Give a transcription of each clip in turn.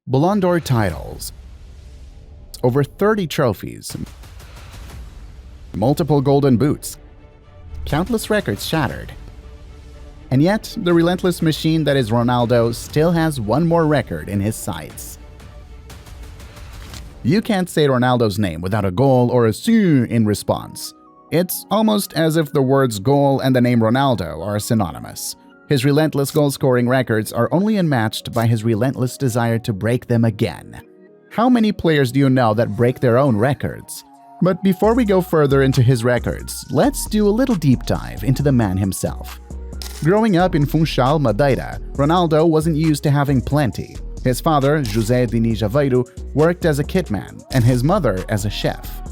Ballon d'Or titles, over 30 trophies, multiple golden boots, countless records shattered. And yet, the relentless machine that is Ronaldo still has one more record in his sights. You can't say Ronaldo's name without a goal or a "sí" in response. It's almost as if the words goal and the name Ronaldo are synonymous. His relentless goal-scoring records are only unmatched by his relentless desire to break them again. How many players do you know that break their own records? But before we go further into his records, let's do a little deep dive into the man himself. Growing up in Funchal, Madeira, Ronaldo wasn't used to having plenty. His father, José Diniz Aveiro, worked as a kitman and his mother as a chef.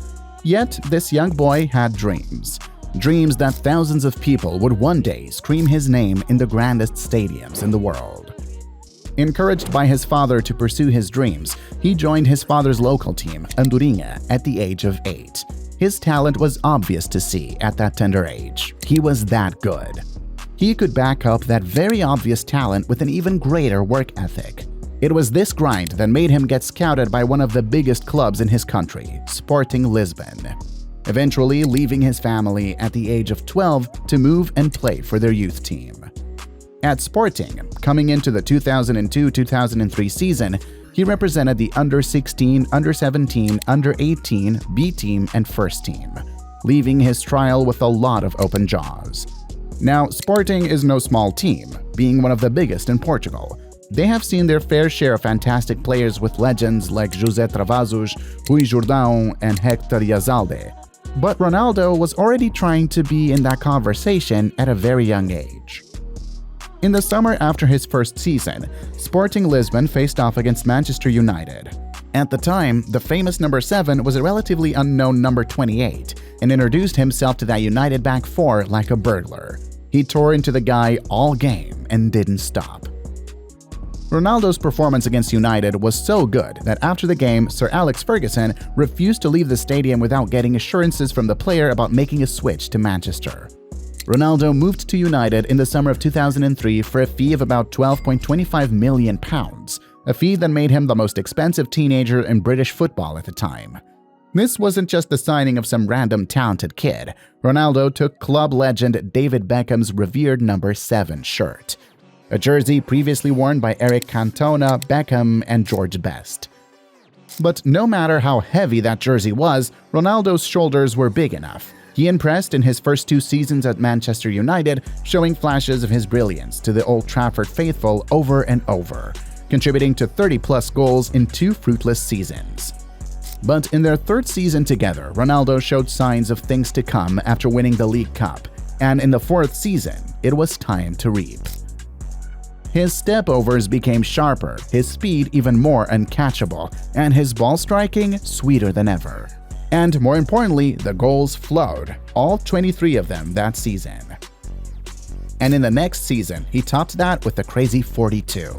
Yet, this young boy had dreams. Dreams that thousands of people would one day scream his name in the grandest stadiums in the world. Encouraged by his father to pursue his dreams, he joined his father's local team, Andorinha, at the age of 8. His talent was obvious to see at that tender age. He was that good. He could back up that very obvious talent with an even greater work ethic. It was this grind that made him get scouted by one of the biggest clubs in his country, Sporting Lisbon, eventually leaving his family at the age of 12 to move and play for their youth team. At Sporting, coming into the 2002-2003 season, he represented the under-16, under-17, under-18, B team, and first team, leaving his trial with a lot of open jaws. Now, Sporting is no small team, being one of the biggest in Portugal. They have seen their fair share of fantastic players with legends like José Travassos, Rui Jordão, and Hector Yazalde. But Ronaldo was already trying to be in that conversation at a very young age. In the summer after his first season, Sporting Lisbon faced off against Manchester United. At the time, the famous number 7 was a relatively unknown number 28 and introduced himself to that United back four like a burglar. He tore into the guy all game and didn't stop. Ronaldo's performance against United was so good that after the game, Sir Alex Ferguson refused to leave the stadium without getting assurances from the player about making a switch to Manchester. Ronaldo moved to United in the summer of 2003 for a fee of about £12.25 million, a fee that made him the most expensive teenager in British football at the time. This wasn't just the signing of some random talented kid. Ronaldo took club legend David Beckham's revered number 7 shirt, a jersey previously worn by Eric Cantona, Beckham, and George Best. But no matter how heavy that jersey was, Ronaldo's shoulders were big enough. He impressed in his first 2 seasons at Manchester United, showing flashes of his brilliance to the Old Trafford faithful over and over, contributing to 30-plus goals in 2 fruitless seasons. But in their 3rd season together, Ronaldo showed signs of things to come after winning the League Cup, and in the 4th season, it was time to reap. His step-overs became sharper, his speed even more uncatchable, and his ball striking sweeter than ever. And more importantly, the goals flowed, all 23 of them that season. And in the next season, he topped that with a crazy 42.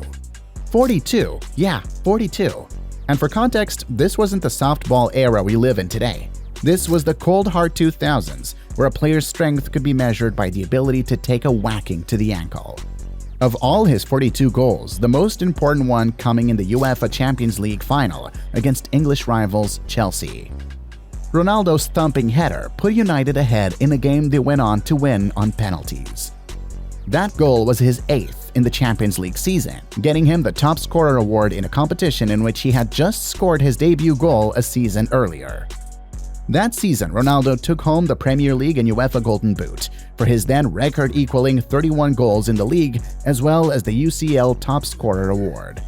42, yeah, 42. And for context, this wasn't the softball era we live in today. This was the cold hard 2000s, where a player's strength could be measured by the ability to take a whacking to the ankle. Of all his 42 goals, the most important one coming in the UEFA Champions League final against English rivals Chelsea. Ronaldo's thumping header put United ahead in a game they went on to win on penalties. That goal was his 8th in the Champions League season, getting him the top scorer award in a competition in which he had just scored his debut goal a season earlier. That season, Ronaldo took home the Premier League and UEFA Golden Boot for his then record-equaling 31 goals in the league, as well as the UCL Top Scorer Award.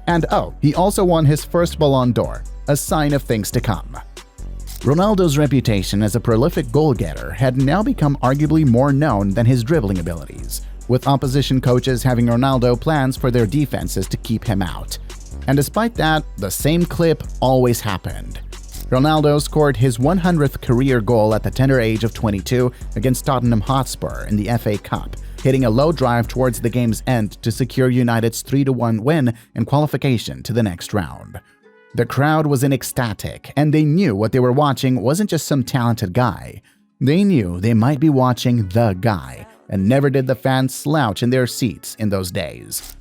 And he also won his first Ballon d'Or, a sign of things to come. Ronaldo's reputation as a prolific goal-getter had now become arguably more known than his dribbling abilities, with opposition coaches having Ronaldo plans for their defenses to keep him out. And despite that, the same clip always happened. Ronaldo scored his 100th career goal at the tender age of 22 against Tottenham Hotspur in the FA Cup, hitting a low drive towards the game's end to secure United's 3-1 win and qualification to the next round. The crowd was ecstatic, and they knew what they were watching wasn't just some talented guy. They knew they might be watching the guy, and never did the fans slouch in their seats in those days.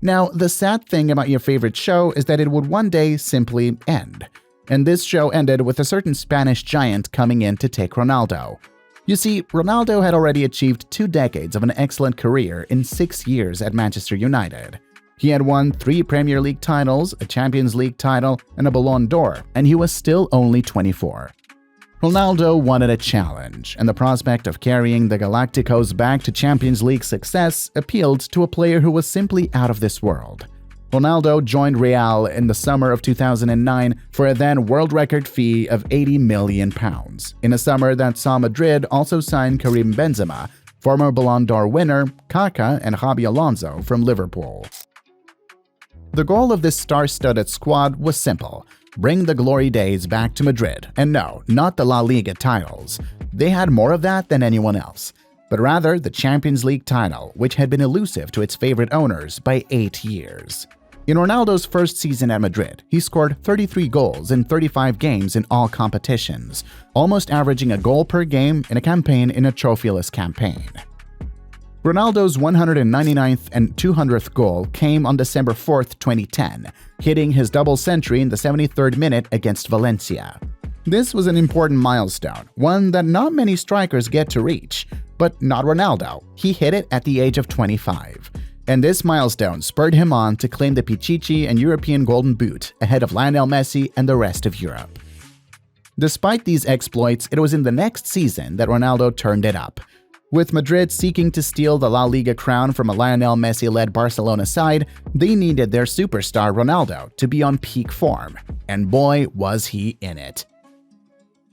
Now, the sad thing about your favorite show is that it would one day simply end. And this show ended with a certain Spanish giant coming in to take Ronaldo. You see, Ronaldo had already achieved 2 decades of an excellent career in 6 years at Manchester United. He had won 3 Premier League titles, a Champions League title, and a Ballon d'Or, and he was still only 24. Ronaldo wanted a challenge, and the prospect of carrying the Galacticos back to Champions League success appealed to a player who was simply out of this world. Ronaldo joined Real in the summer of 2009 for a then world record fee of £80 million, in a summer that saw Madrid also sign Karim Benzema, former Ballon d'Or winner, Kaká, and Xabi Alonso from Liverpool. The goal of this star-studded squad was simple: bring the glory days back to Madrid, and no, not the La Liga titles. They had more of that than anyone else, but rather the Champions League title, which had been elusive to its favorite owners by 8 years. In Ronaldo's first season at Madrid, he scored 33 goals in 35 games in all competitions, almost averaging a goal per game in a campaign in a trophyless campaign. Ronaldo's 199th and 200th goal came on December 4, 2010, hitting his double century in the 73rd minute against Valencia. This was an important milestone, one that not many strikers get to reach, but not Ronaldo. He hit it at the age of 25. And this milestone spurred him on to claim the Pichichi and European Golden Boot ahead of Lionel Messi and the rest of Europe. Despite these exploits, it was in the next season that Ronaldo turned it up. With Madrid seeking to steal the La Liga crown from a Lionel Messi-led Barcelona side, they needed their superstar Ronaldo to be on peak form, and boy was he in it.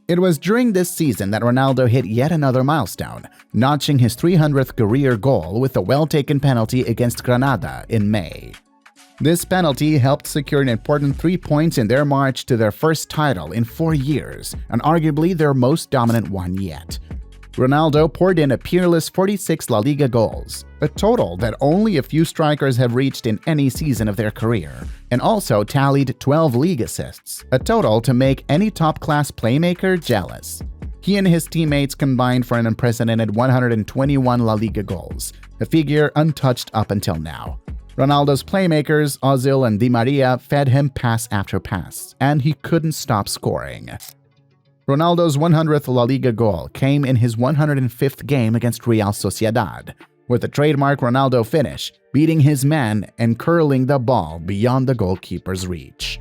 It was during this season that Ronaldo hit yet another milestone, notching his 300th career goal with a well-taken penalty against Granada in May. This penalty helped secure an important 3 points in their march to their first title in 4 years, and arguably their most dominant one yet. Ronaldo poured in a peerless 46 La Liga goals, a total that only a few strikers have reached in any season of their career, and also tallied 12 league assists, a total to make any top-class playmaker jealous. He and his teammates combined for an unprecedented 121 La Liga goals, a figure untouched up until now. Ronaldo's playmakers, Ozil and Di Maria, fed him pass after pass, and he couldn't stop scoring. Ronaldo's 100th La Liga goal came in his 105th game against Real Sociedad, with the trademark Ronaldo finish, beating his man and curling the ball beyond the goalkeeper's reach.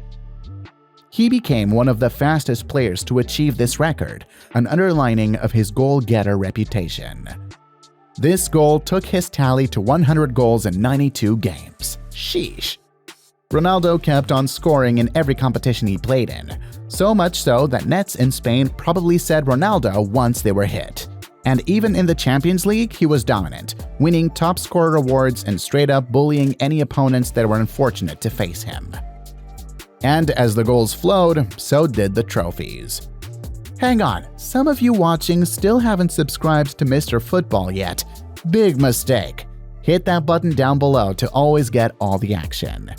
He became one of the fastest players to achieve this record, an underlining of his goal-getter reputation. This goal took his tally to 100 goals in 92 games. Sheesh! Ronaldo kept on scoring in every competition he played in, so much so that nets in Spain probably said Ronaldo once they were hit. And even in the Champions League, he was dominant, winning top scorer awards and straight up bullying any opponents that were unfortunate to face him. And as the goals flowed, so did the trophies. Hang on, some of you watching still haven't subscribed to Mr. Football yet. Big mistake. Hit that button down below to always get all the action.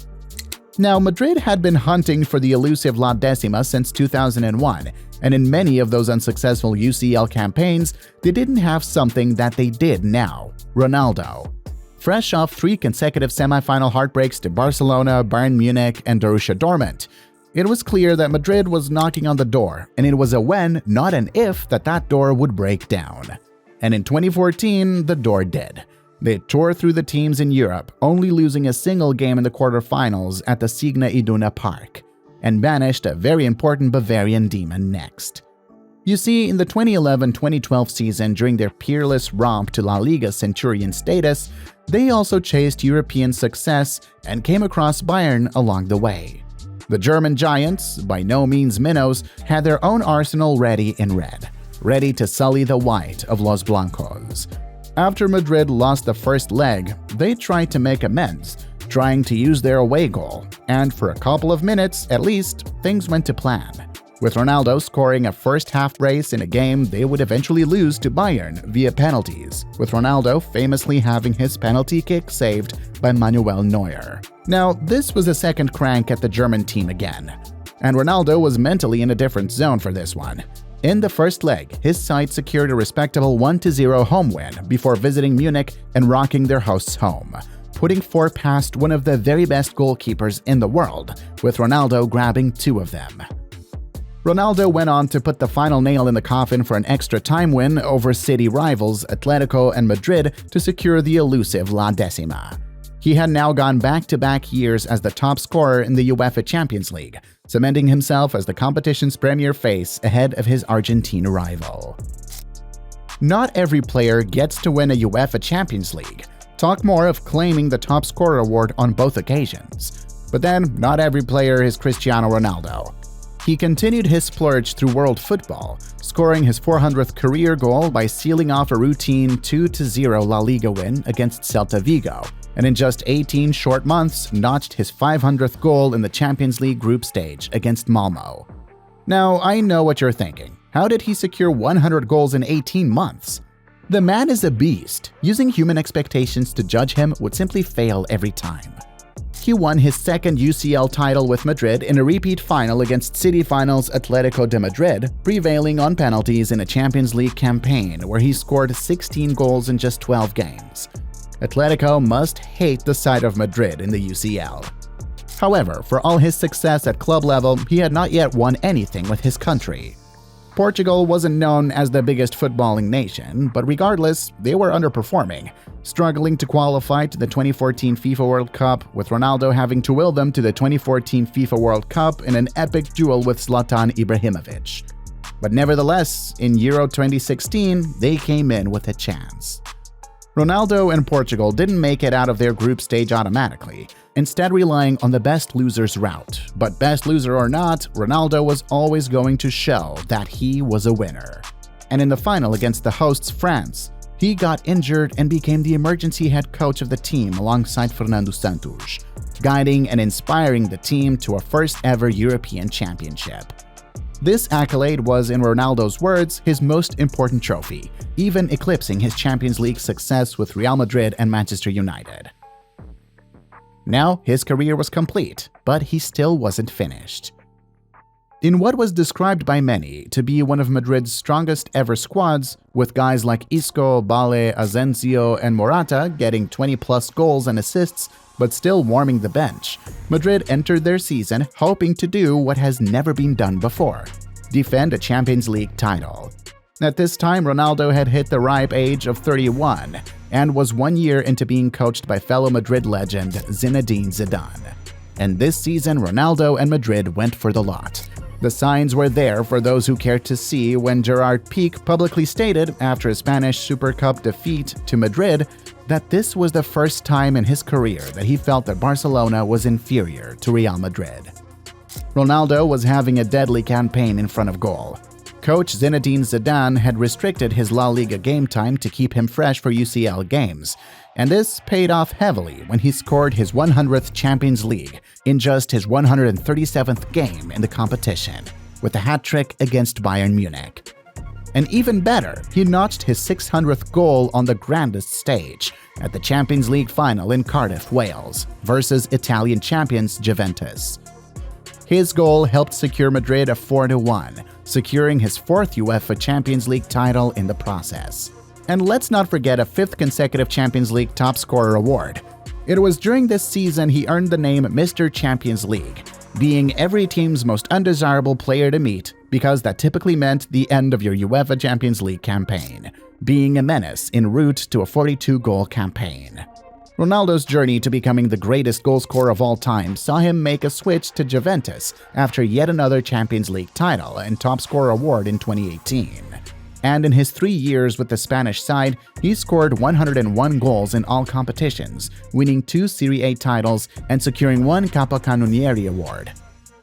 Now, Madrid had been hunting for the elusive La Decima since 2001, and in many of those unsuccessful UCL campaigns, they didn't have something that they did now: Ronaldo. Fresh off 3 consecutive semi-final heartbreaks to Barcelona, Bayern Munich, and Borussia Dortmund, it was clear that Madrid was knocking on the door, and it was a when, not an if, that door would break down. And in 2014, the door did. They tore through the teams in Europe, only losing a single game in the quarterfinals at the Signa Iduna Park, and banished a very important Bavarian demon next. You see, in the 2011-2012 season, during their peerless romp to La Liga Centurion status, they also chased European success and came across Bayern along the way. The German giants, by no means minnows, had their own arsenal ready in red, ready to sully the white of Los Blancos. After Madrid lost the first leg, they tried to make amends, trying to use their away goal, and for a couple of minutes at least, things went to plan, with Ronaldo scoring a first-half brace in a game they would eventually lose to Bayern via penalties, with Ronaldo famously having his penalty kick saved by Manuel Neuer. Now, this was a second crank at the German team again, and Ronaldo was mentally in a different zone for this one. In the first leg, his side secured a respectable 1-0 home win before visiting Munich and rocking their hosts home, putting 4 past one of the very best goalkeepers in the world, with Ronaldo grabbing 2 of them. Ronaldo went on to put the final nail in the coffin for an extra time win over city rivals Atletico and Madrid to secure the elusive La Decima. He had now gone back-to-back years as the top scorer in the UEFA Champions League, cementing himself as the competition's premier face ahead of his Argentine rival. Not every player gets to win a UEFA Champions League. Talk more of claiming the top scorer award on both occasions. But then, not every player is Cristiano Ronaldo. He continued his splurge through world football, scoring his 400th career goal by sealing off a routine 2-0 La Liga win against Celta Vigo, and in just 18 short months notched his 500th goal in the Champions League group stage against Malmo. Now, I know what you're thinking. How did he secure 100 goals in 18 months? The man is a beast. Using human expectations to judge him would simply fail every time. He won his second UCL title with Madrid in a repeat final against City Finals Atletico de Madrid, prevailing on penalties in a Champions League campaign where he scored 16 goals in just 12 games. Atletico must hate the sight of Madrid in the UCL. However, for all his success at club level, he had not yet won anything with his country. Portugal wasn't known as the biggest footballing nation, but regardless, they were underperforming, struggling to qualify to the 2014 FIFA World Cup, with Ronaldo having to will them to the 2014 FIFA World Cup in an epic duel with Zlatan Ibrahimovic. But nevertheless, in Euro 2016, they came in with a chance. Ronaldo and Portugal didn't make it out of their group stage automatically, instead relying on the best loser's route. But best loser or not, Ronaldo was always going to show that he was a winner. And in the final against the hosts France, he got injured and became the emergency head coach of the team alongside Fernando Santos, guiding and inspiring the team to a first-ever European championship. This accolade was, in Ronaldo's words, his most important trophy, even eclipsing his Champions League success with Real Madrid and Manchester United. Now, his career was complete, but he still wasn't finished. In what was described by many to be one of Madrid's strongest ever squads, with guys like Isco, Bale, Asensio, and Morata getting 20-plus goals and assists, but still warming the bench, Madrid entered their season hoping to do what has never been done before: defend a Champions League title. At this time, Ronaldo had hit the ripe age of 31 and was 1 year into being coached by fellow Madrid legend Zinedine Zidane. And this season, Ronaldo and Madrid went for the lot. The signs were there for those who cared to see when Gerard Piqué publicly stated after a Spanish Super Cup defeat to Madrid that this was the first time in his career that he felt that Barcelona was inferior to Real Madrid. Ronaldo was having a deadly campaign in front of goal. Coach Zinedine Zidane had restricted his La Liga game time to keep him fresh for UCL games, and this paid off heavily when he scored his 100th Champions League in just his 137th game in the competition, with a hat-trick against Bayern Munich. And even better, he notched his 600th goal on the grandest stage, at the Champions League final in Cardiff, Wales, versus Italian champions Juventus. His goal helped secure Madrid a 4-1, securing his 4th UEFA Champions League title in the process. And let's not forget a 5th consecutive Champions League top scorer award. It was during this season he earned the name Mr. Champions League, being every team's most undesirable player to meet because that typically meant the end of your UEFA Champions League campaign, being a menace en route to a 42-goal campaign. Ronaldo's journey to becoming the greatest goalscorer of all time saw him make a switch to Juventus after yet another Champions League title and top scorer award in 2018. And in his 3 years with the Spanish side, he scored 101 goals in all competitions, winning 2 Serie A titles and securing 1 Capocannoniere award.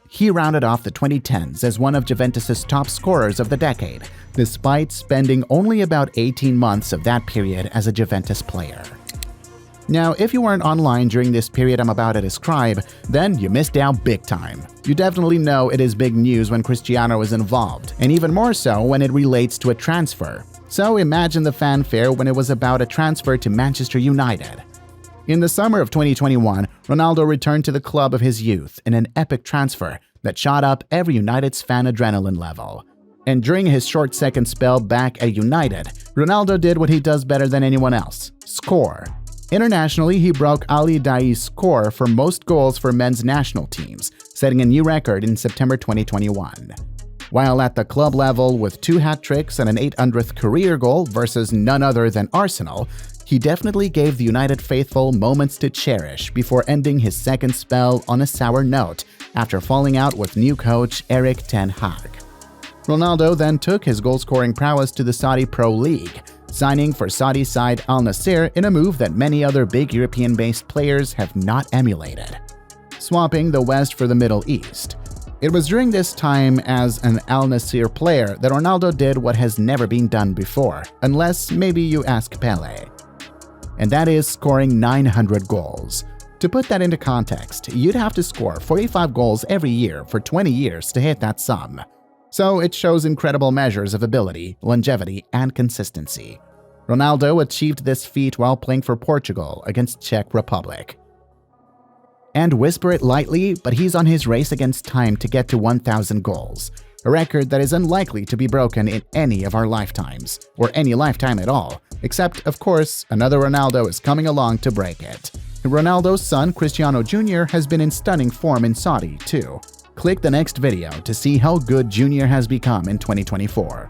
He rounded off the 2010s as one of Juventus' top scorers of the decade, despite spending only about 18 months of that period as a Juventus player. Now, if you weren't online during this period I'm about to describe, then you missed out big time. You definitely know it is big news when Cristiano is involved, and even more so when it relates to a transfer. So imagine the fanfare when it was about a transfer to Manchester United. In the summer of 2021, Ronaldo returned to the club of his youth in an epic transfer that shot up every United's fan adrenaline level. And during his short second spell back at United, Ronaldo did what he does better than anyone else: score. Internationally, he broke Ali Daei's score for most goals for men's national teams, setting a new record in September 2021. While at the club level with 2 hat-tricks and an 800th career goal versus none other than Arsenal, he definitely gave the United faithful moments to cherish before ending his second spell on a sour note after falling out with new coach Erik ten Hag. Ronaldo then took his goal-scoring prowess to the Saudi Pro League, signing for Saudi side Al Nassr in a move that many other big European-based players have not emulated, swapping the West for the Middle East. It was during this time as an Al Nassr player that Ronaldo did what has never been done before, unless maybe you ask Pele. And that is scoring 900 goals. To put that into context, you'd have to score 45 goals every year for 20 years to hit that sum. So it shows incredible measures of ability, longevity, and consistency. Ronaldo achieved this feat while playing for Portugal against Czech Republic. And whisper it lightly, but he's on his race against time to get to 1,000 goals, a record that is unlikely to be broken in any of our lifetimes, or any lifetime at all, except, of course, another Ronaldo is coming along to break it. Ronaldo's son, Cristiano Jr., has been in stunning form in Saudi, too. Click the next video to see how good Jr. has become in 2024.